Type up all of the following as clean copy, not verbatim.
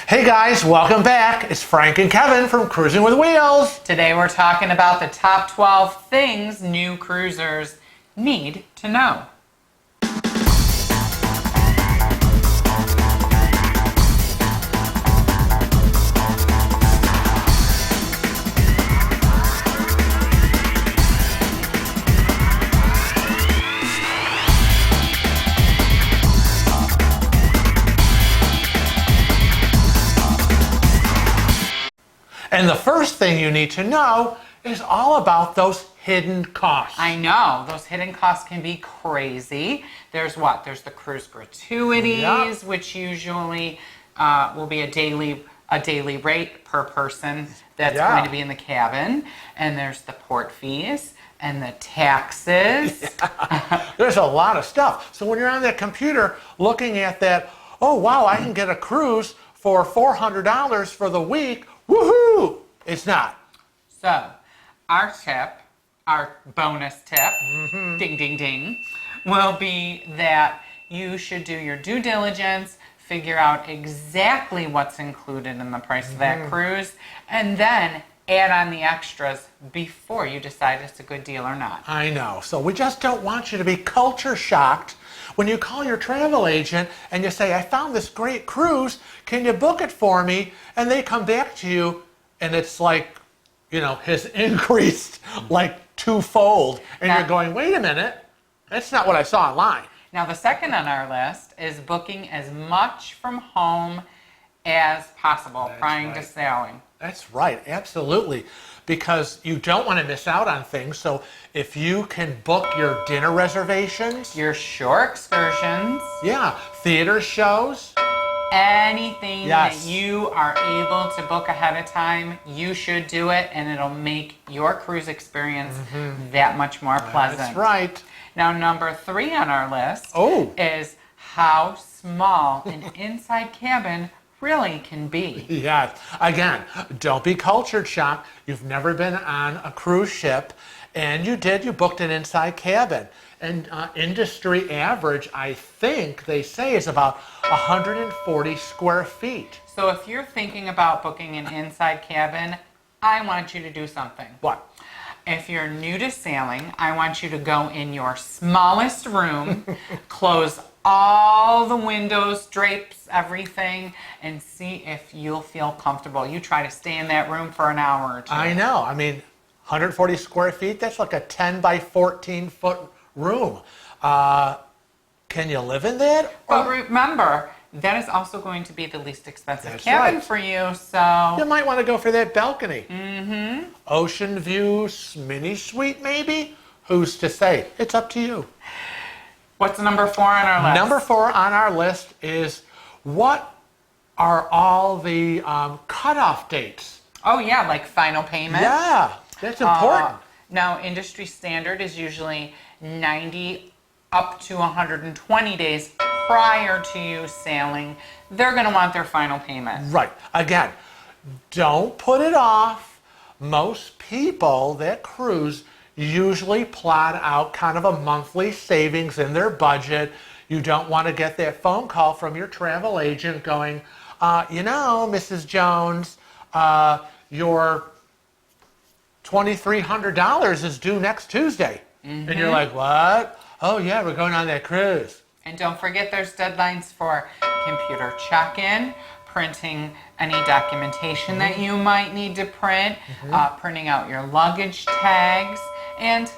Hey guys, welcome back. It's Frank and Kevin from Cruising with Wheels. Today we're talking about the top 12 things new cruisers need to know. And the first thing you need to know is all about those hidden costs. I know, those hidden costs can be crazy. There's the cruise gratuities, which usually will be a daily rate per person that's going to be in the cabin. And there's the port fees and the taxes. There's a lot of stuff. So when you're on that computer looking at that, oh wow, I can get a cruise for $400 for the week. Woohoo! It's not. So, our bonus tip, ding, ding, ding, will be that you should do your due diligence, figure out exactly what's included in the price of that cruise, and then add on the extras before you decide it's a good deal or not. I know. So we just don't want you to be culture shocked when you call your travel agent and you say, I found this great cruise, can you book it for me? And they come back to you and it's like, you know, has increased like twofold. And you're going, wait a minute, that's not what I saw online. Now the second on our list is booking as much from home as possible prior to sailing. That's right, absolutely. Because you don't want to miss out on things. So if you can book your dinner reservations, your shore excursions, theater shows, anything that you are able to book ahead of time, you should do it, and it'll make your cruise experience that much more pleasant. That's right. Now, number 3 on our list is how small an inside cabin really can be. Yeah. Again, don't be culture shocked. You've never been on a cruise ship, and you booked an inside cabin. And industry average, I think they say, is about 140 square feet. So if you're thinking about booking an inside cabin, I want you to do something. What? If you're new to sailing, I want you to go in your smallest room, close all the windows, drapes, everything, and see if you'll feel comfortable. You try to stay in that room for an hour or two. I know. I mean, 140 square feet, that's like a 10 by 14 foot room. Can you live in that? But remember, that is also going to be the least expensive cabin for you, so... You might want to go for that balcony. Ocean view, mini suite maybe? Who's to say? It's up to you. What's number 4 on our list? Number 4 on our list is, what are all the cutoff dates? Oh yeah, like final payment? Yeah, that's important. Now, industry standard is usually 90 up to 120 days prior to you sailing. They're going to want their final payment. Right. Again, don't put it off. Most people that cruise usually plot out kind of a monthly savings in their budget. You don't want to get that phone call from your travel agent going, you know, Mrs. Jones, your $2,300 is due next Tuesday. And you're like, what? Oh yeah, we're going on that cruise. And don't forget there's deadlines for computer check-in, printing any documentation that you might need to print, printing out your luggage tags, and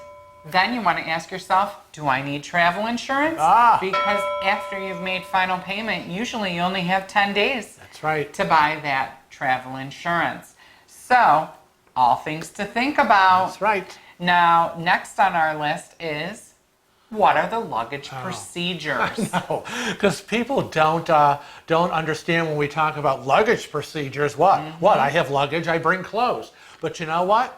then you want to ask yourself, do I need travel insurance? Because after you've made final payment, usually you only have 10 days to buy that travel insurance. So, all things to think about. That's right. Now, next on our list is, what are the luggage procedures? I know, because people don't understand when we talk about luggage procedures. What? I have luggage, I bring clothes. But you know what?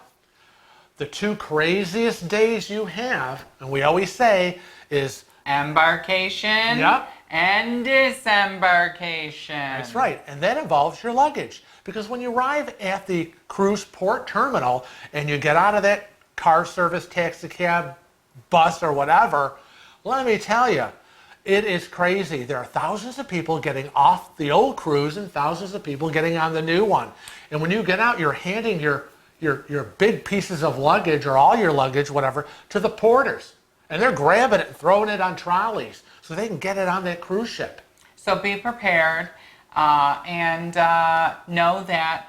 The 2 craziest days you have, and we always say, is embarkation and disembarkation. That's right, and that involves your luggage. Because when you arrive at the cruise port terminal and you get out of that car service, taxi cab, bus, or whatever, let me tell you, It is crazy. There are thousands of people getting off the old cruise and thousands of people getting on the new one. And when you get out, you're handing your big pieces of luggage or all your luggage, whatever, to the porters. And they're grabbing it and throwing it on trolleys so they can get it on that cruise ship. So be prepared and know that,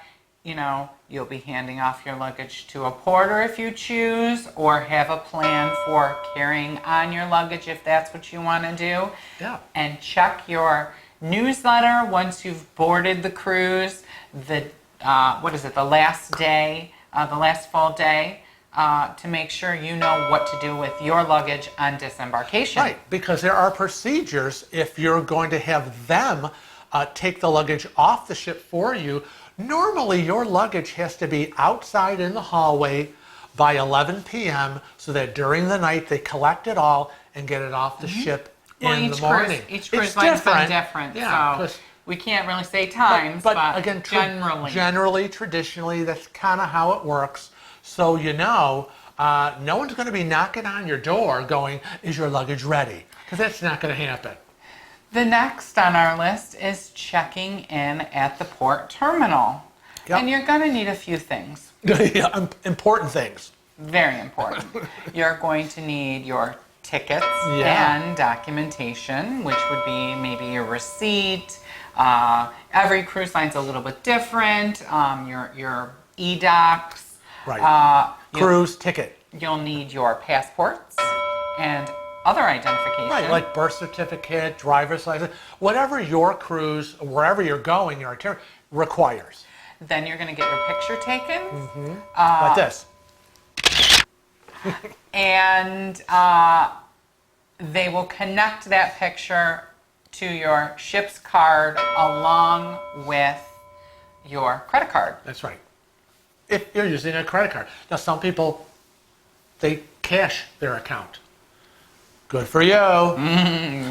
you'll be handing off your luggage to a porter if you choose, or have a plan for carrying on your luggage if that's what you want to do. Yeah. And check your newsletter once you've boarded the cruise, the last day, the last full day, to make sure you know what to do with your luggage on disembarkation. Right, because there are procedures if you're going to have them take the luggage off the ship for you. Normally, your luggage has to be outside in the hallway by 11 p.m. so that during the night they collect it all and get it off the ship in the morning. Each cruise line's been different, yeah, so we can't really say times, but again, generally, traditionally, that's kind of how it works. So no one's going to be knocking on your door going, "Is your luggage ready?" Because that's not going to happen. The next on our list is checking in at the port terminal. Yep. And you're going to need a few things. Yeah, important things. Very important. You're going to need your tickets and documentation, which would be maybe your receipt. Every cruise line's a little bit different. Your e-docs. Right. Cruise ticket. You'll need your passports and other identification. Right, like birth certificate, driver's license, whatever your cruise, wherever you're going, your itinerary requires. Then you're going to get your picture taken. Like this. And they will connect that picture to your ship's card along with your credit card. That's right. If you're using a credit card. Now, some people, they cash their account. Good for you.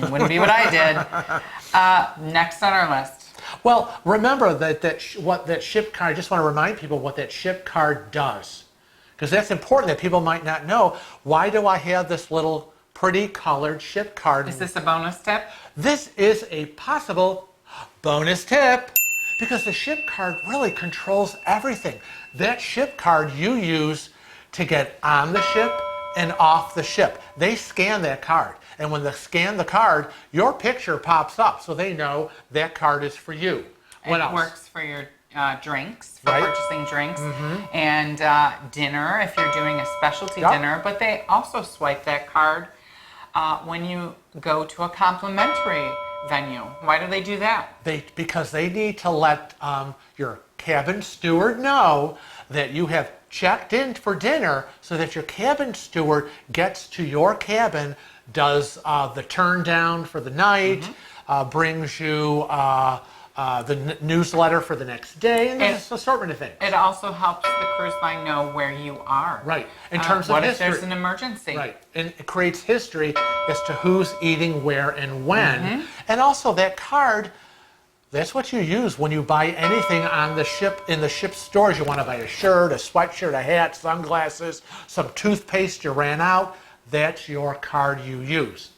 Wouldn't be what I did. Next on our list. Well, remember what that ship card, I just want to remind people what that ship card does. Because that's important that people might not know. Why do I have this little pretty colored ship card? Is this a bonus tip? This is a possible bonus tip because the ship card really controls everything. That ship card you use to get on the ship and off the ship. They scan that card. And when they scan the card, your picture pops up so they know that card is for you. What else? It works for your drinks, for purchasing drinks, and dinner if you're doing a specialty dinner. But they also swipe that card when you go to a complimentary venue. Why do they do that? Because they need to let your cabin steward know that you have checked in for dinner so that your cabin steward gets to your cabin, does the turn down for the night, brings you the newsletter for the next day, and there's an assortment of things. It also helps the cruise line know where you are. Right. In terms of what history. if there's an emergency? Right. And it creates history as to who's eating where and when. And also that card, that's what you use when you buy anything on the ship, in the ship stores. You want to buy a shirt, a sweatshirt, a hat, sunglasses, some toothpaste you ran out. That's your card you use.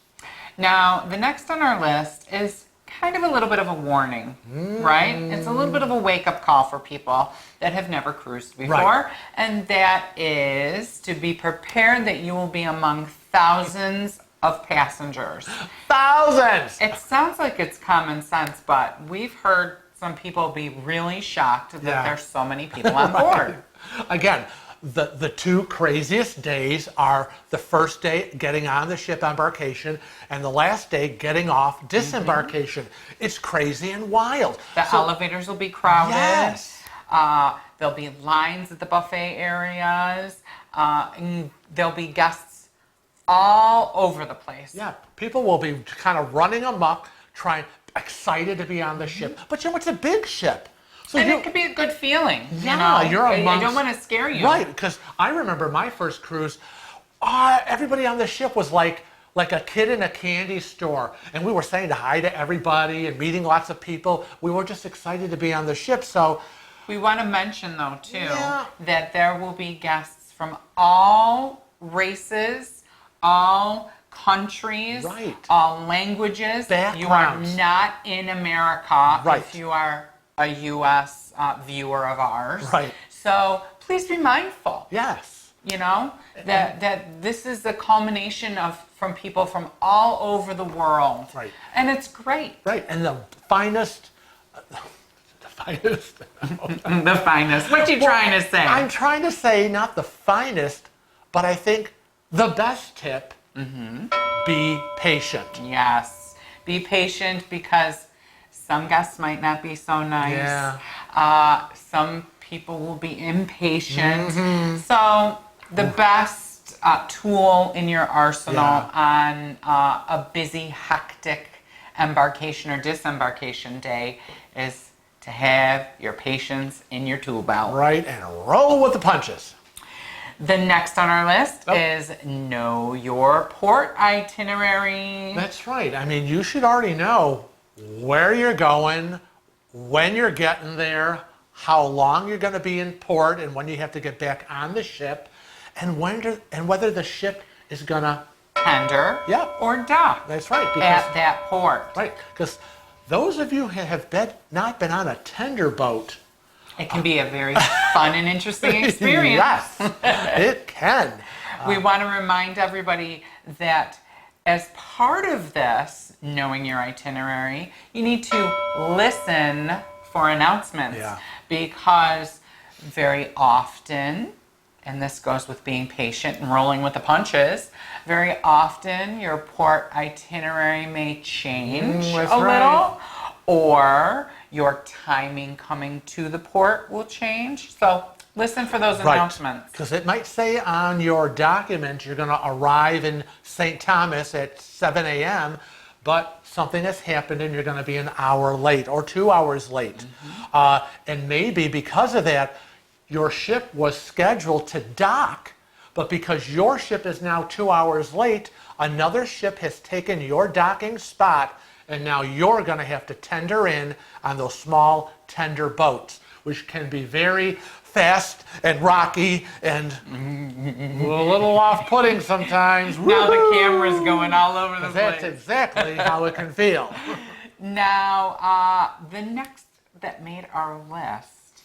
Now, the next on our list is kind of a little bit of a warning, right? It's a little bit of a wake-up call for people that have never cruised before. And that is to be prepared that you will be among thousands of passengers. Thousands! It sounds like it's common sense, but we've heard some people be really shocked that there's so many people on board. Again, the two craziest days are the first day getting on the ship embarkation and the last day getting off disembarkation. It's crazy and wild. The elevators will be crowded. Yes. There'll be lines at the buffet areas. And there'll be guests all over the place. Yeah, people will be kind of running amok, excited to be on the ship. But it's a big ship. So and it could be a good feeling. Yeah, you're amongst... I don't want to scare you. Right, because I remember my first cruise, everybody on the ship was like a kid in a candy store. And we were saying hi to everybody and meeting lots of people. We were just excited to be on the ship, so... We want to mention, though, too, that there will be guests from all races, all countries, Right. all languages. You are Backgrounds. not in America Right. if you are a U.S. Viewer of ours. Right. So please be mindful. Yes. You know, that this is the culmination of from people from all over the world. Right. And it's great. Right. And the finest. The finest. The finest. What you trying to say? I'm trying to say not the finest, but I think the best tip, be patient. Yes. Be patient because some guests might not be so nice. Yeah. Some people will be impatient. So the best tool in your arsenal on a busy, hectic embarkation or disembarkation day is to have your patience in your tool belt. Right. And roll with the punches. The next on our list is know your port itinerary. That's right. I mean, you should already know where you're going, when you're getting there, how long you're going to be in port, and when you have to get back on the ship, and whether the ship is going to Tender or dock. That's right. At that port. Right. Because those of you who have not been on a tender boat, It can be a very fun and interesting experience. Yes, it can. We want to remind everybody that as part of this, knowing your itinerary, you need to listen for announcements. Yeah. Because very often, and this goes with being patient and rolling with the punches, very often your port itinerary may change That's a right. little, or your timing coming to the port will change. So listen for those announcements. Because it might say on your document you're going to arrive in St. Thomas at 7 a.m., but something has happened and you're going to be an hour late or 2 hours late. And maybe because of that, your ship was scheduled to dock, but because your ship is now 2 hours late, another ship has taken your docking spot, and now you're going to have to tender in on those small tender boats, which can be very fast and rocky and a little off-putting sometimes. Now the camera's going all over the place. That's exactly how it can feel. Now, the next that made our list,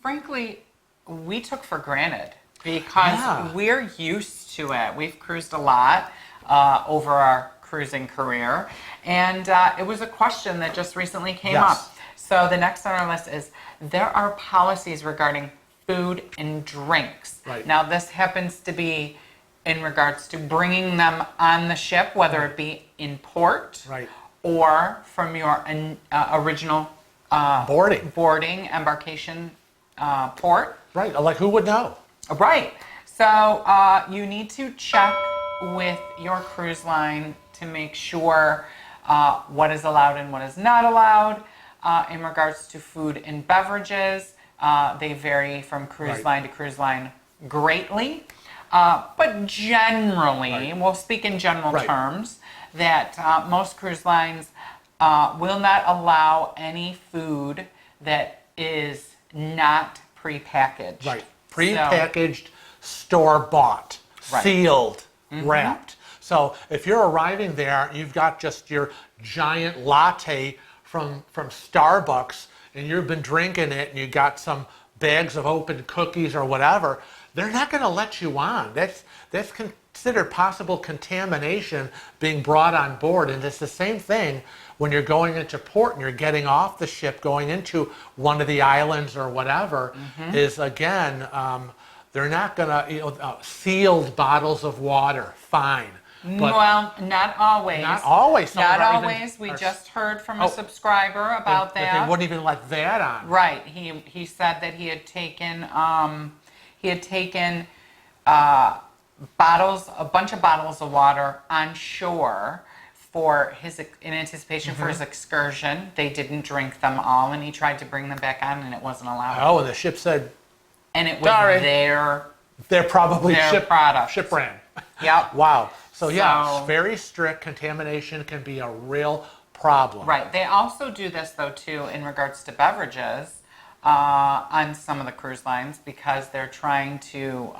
frankly, we took for granted because we're used to it. We've cruised a lot over our cruising career, and it was a question that just recently came up. So the next on our list is there are policies regarding food and drinks. Right. Now this happens to be in regards to bringing them on the ship, whether it be in port or from your original boarding embarkation port. Right, like who would know? Right. So you need to check with your cruise line to make sure what is allowed and what is not allowed in regards to food and beverages. They vary from cruise line to cruise line greatly. But generally, we'll speak in general terms, that most cruise lines will not allow any food that is not prepackaged. Right. Prepackaged, store-bought, sealed, wrapped. So if you're arriving there, you've got just your giant latte from Starbucks, and you've been drinking it, and you got some bags of open cookies or whatever, they're not going to let you on. That's considered possible contamination being brought on board. And it's the same thing when you're going into port and you're getting off the ship, going into one of the islands or whatever, is again, they're not going to, sealed bottles of water, fine. But well, not always. Not always. Not always. We just heard from a subscriber about that. They wouldn't even let that on. Right. He said that he had taken a bunch of bottles of water on shore in anticipation for his excursion. They didn't drink them all, and he tried to bring them back on, and it wasn't allowed. Oh, and the ship said, and it was they're probably their ship product. Ship brand. Yep. Wow. So yeah, it's very strict. Contamination can be a real problem. Right. They also do this though too in regards to beverages on some of the cruise lines because they're trying to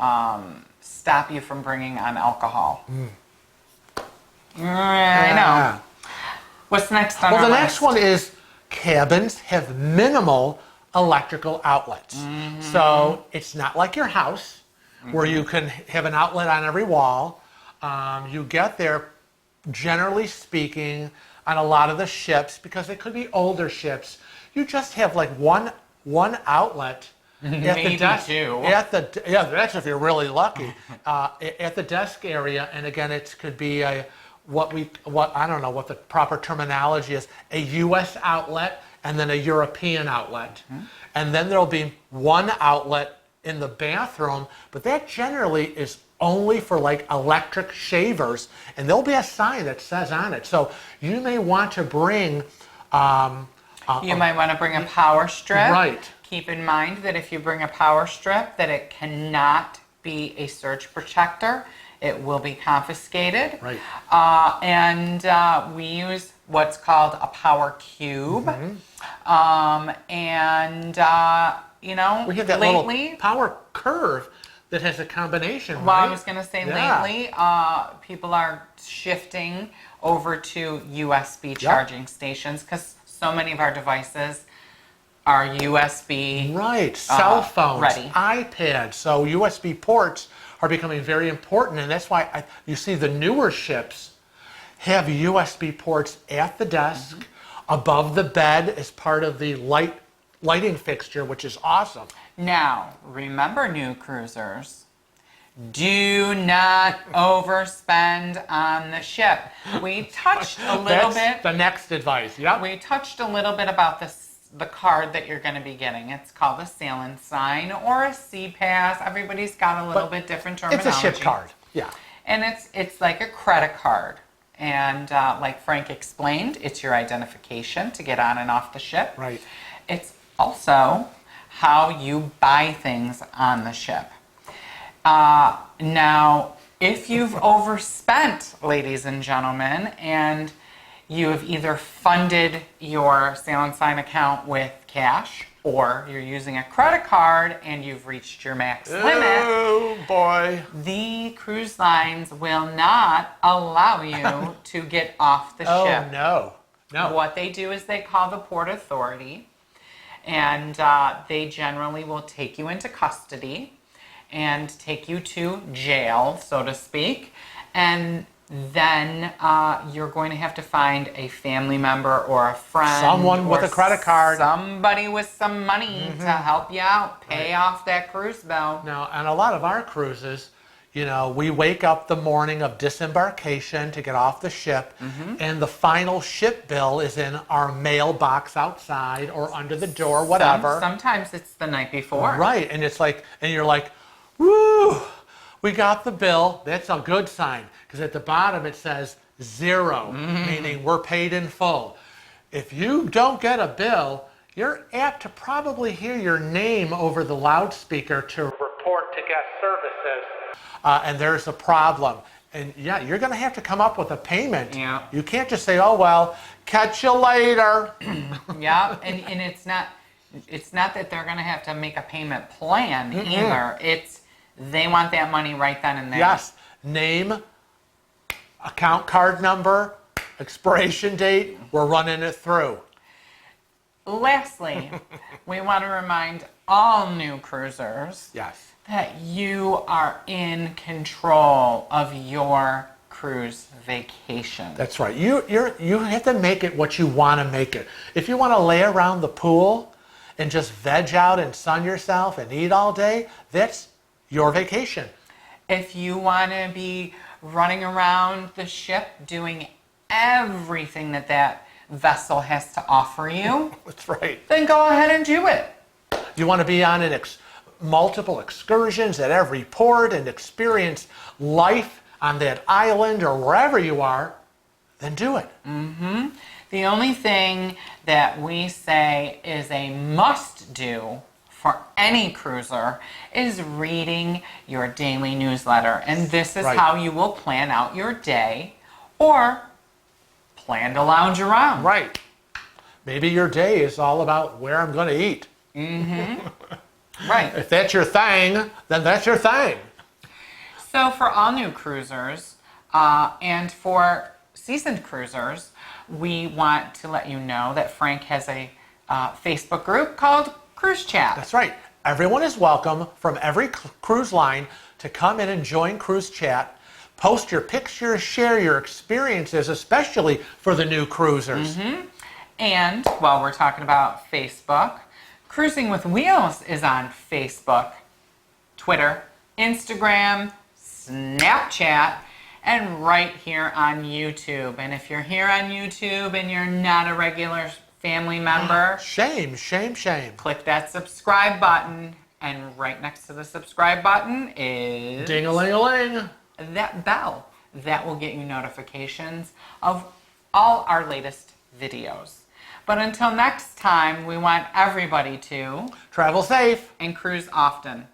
stop you from bringing on alcohol. I know. What's next on Well, our the list? next one is cabins have minimal electrical outlets. So it's not like your house where you can have an outlet on every wall. You get there, generally speaking, on a lot of the ships, because they could be older ships, you just have like one outlet at the Maybe desk. two. Yeah, that's if you're really lucky. At the desk area, and again, it could be what I don't know what the proper terminology is, a U.S. outlet and then a European outlet, and then there'll be one outlet in the bathroom, but that generally is only for like electric shavers, and there'll be a sign that says on it. So you may want to bring. You might want to bring a power strip. Right. Keep in mind that if you bring a power strip, that it cannot be a surge protector. It will be confiscated. Right. We use what's called a power cube. We have that little power curve that has a combination. Well, right? I was going to say Yeah. lately, people are shifting over to USB charging stations because so many of our devices are USB Right, cell phones, ready. iPads. So USB ports are becoming very important, and that's why you see the newer ships have USB ports at the desk, above the bed as part of the lighting fixture, which is awesome. Now, remember, new cruisers, do not overspend on the ship. We touched a little That's bit. the next advice. Yep. We touched a little bit about the card that you're going to be getting. It's called a sailing sign or a sea pass. Everybody's got a little bit different terminology. It's a ship card. Yeah. And it's like a credit card. And like Frank explained, it's your identification to get on and off the ship. Right. It's also how you buy things on the ship. Now, if you've overspent, ladies and gentlemen, and you have either funded your Sail and Sign account with cash, or you're using a credit card and you've reached your max limit, Oh boy. the cruise lines will not allow you to get off the ship. Oh no. What they do is they call the Port Authority, and they generally will take you into custody and take you to jail, so to speak, and then you're going to have to find a family member or a friend. Someone with or a credit card. Somebody with some money to help you out, pay off that cruise bill. Now, on a lot of our cruises, we wake up the morning of disembarkation to get off the ship, and the final ship bill is in our mailbox outside or under the door, whatever. Sometimes it's the night before. Right, and you're like, woo, we got the bill. That's a good sign, because at the bottom it says 0, meaning we're paid in full. If you don't get a bill, you're apt to probably hear your name over the loudspeaker to report to guest services, and there's a problem. And yeah, you're going to have to come up with a payment. Yeah. You can't just say, oh, well, catch you later. Yeah, and it's not that they're going to have to make a payment plan either. It's they want that money right then and there. Yes, name, account card number, expiration date, we're running it through. Lastly, we want to remind all new cruisers Yes. that you are in control of your cruise vacation. That's right. You have to make it what you want to make it. If you want to lay around the pool and just veg out and sun yourself and eat all day, that's your vacation. If you want to be running around the ship doing everything that vessel has to offer you, That's right. then go ahead and do it. You want to be on multiple excursions at every port and experience life on that island or wherever you are, then do it. The only thing that we say is a must-do for any cruiser is reading your daily newsletter. And this is Right. how you will plan out your day or plan to lounge around. Right. Maybe your day is all about where I'm going to eat. Right. If that's your thing, then that's your thing. So for all new cruisers, and for seasoned cruisers, we want to let you know that Frank has a Facebook group called Cruise Chat. That's right. Everyone is welcome from every cruise line to come in and join Cruise Chat. Post your pictures, share your experiences, especially for the new cruisers. And while we're talking about Facebook, Cruising with Wheels is on Facebook, Twitter, Instagram, Snapchat, and right here on YouTube. And if you're here on YouTube and you're not a regular family member, Shame, shame, shame. click that subscribe button, and right next to the subscribe button is Ding-a-ling-a-ling. that bell. That will get you notifications of all our latest videos. But until next time, we want everybody to Travel safe. and cruise often.